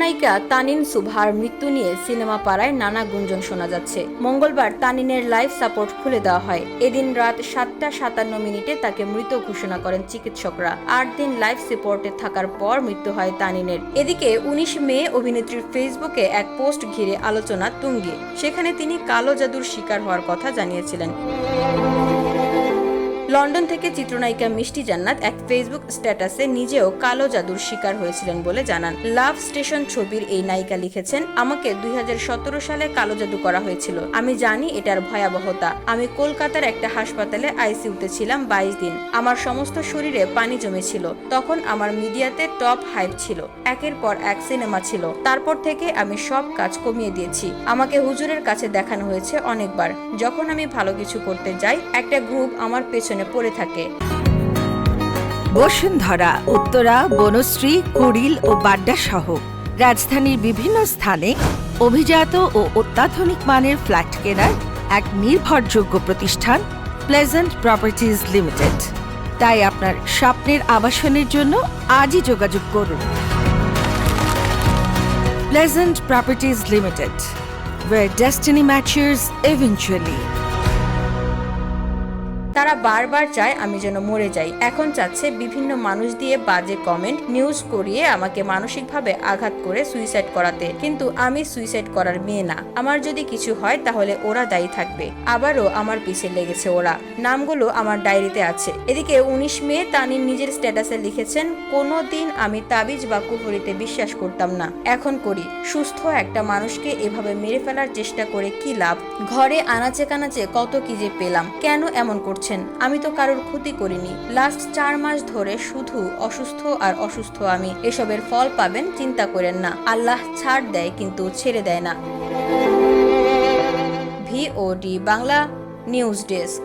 চিত্রনায়িকা তানিন সুবহার মৃত্যু নিয়ে সিনেমা পাড়ায় নানা গুঞ্জন শোনা যাচ্ছে। মঙ্গলবার তানিনের লাইফ সাপোর্ট খুলে দেওয়া হয়। এদিন রাত 7টা 57 তাকে মৃত ঘোষণা করেন চিকিৎসকরা। 8 দিন লাইফ সাপোর্টে থাকার পর মৃত্যু হয় তানিনের। এদিকে 19 মে অভিনেত্রীর ফেসবুকে এক পোস্ট ঘিরে আলোচনা তুঙ্গে। সেখানে তিনি কালো জাদুর শিকার হওয়ার কথা জানিয়েছিলেন। লন্ডন থেকে চিত্রনায়িকা মিষ্টি জান্নাত এক ফেসবুক স্ট্যাটাসে নিজেও কালো জাদুর শিকার হয়েছিলেন বলে জানান। লাভ স্টেশন ছবির এই নায়িকা লিখেছেন, আমাকে 2017 সালে কালো জাদু করা হয়েছিল। আমি জানি এটার ভয়াবহতা। আমি কলকাতার একটা হাসপাতালে আইসিইউতে ছিলাম 22 দিন। আমার সমস্ত শরীরে পানি জমেছিল। তখন আমার মিডিয়াতে টপ হাইপ ছিল। একের পর এক সিনেমা ছিল। তারপর থেকে আমি সব কাজ কমিয়ে দিয়েছি। আমাকে হুজুরের কাছে দেখানো হয়েছে অনেকবার। যখন আমি ভালো কিছু করতে যাই, একটা গ্রুপ আমার পেছনে পড়ে থাকে। বসুন্ধরা, উত্তরা, বনশ্রী, কুড়িল ও বাড্ডা সহ রাজধানীর বিভিন্ন স্থানে অভিজাত ও অত্যাধুনিক মানের ফ্ল্যাট কেনার এক নির্ভরযোগ্য প্রতিষ্ঠান প্লেজেন্ট প্রপার্টিজ লিমিটেড। তাই আপনার স্বপ্নের আবাসনের জন্য আজই যোগাযোগ করুন। Pleasant properties limited, where destiny matches eventually. তারা বারবার চায় আমি যেন মরে যাই। এখন চাচ্ছে বিভিন্ন মানুষ দিয়ে বাজে কমেন্ট, নিউজ করিয়ে আমাকে মানসিকভাবে আঘাত করে সুইসাইড করাতে। কিন্তু আমি সুইসাইড করার মেয়ে না। আমার যদি কিছু হয় তাহলে ওরা দায়ী থাকবে। আবারও আমার পিছে লেগেছে ওরা। নামগুলো আমার ডায়েরিতে আছে। এদিকে 19 মে তানিন নিজের স্ট্যাটাসে লিখেছেন, কোনোদিন আমি তাবিজ বা কুফরিতে বিশ্বাস করতাম না, এখন করি। সুস্থ একটা মানুষকে এভাবে মেরে ফেলার চেষ্টা করে কি লাভ? ঘরে আনাচে কানাচে কত কি যে পেলাম। কেন এমন করছেন? আমি তো কারোর ক্ষতি করিনি। লাস্ট 4 মাস ধরে শুধু অসুস্থ আর অসুস্থ আমি। এসবের ফল পাবেন, চিন্তা করেন না। আল্লাহ ছাড় দেয় কিন্তু ছেড়ে দেয় না। VOD Bangla news desk.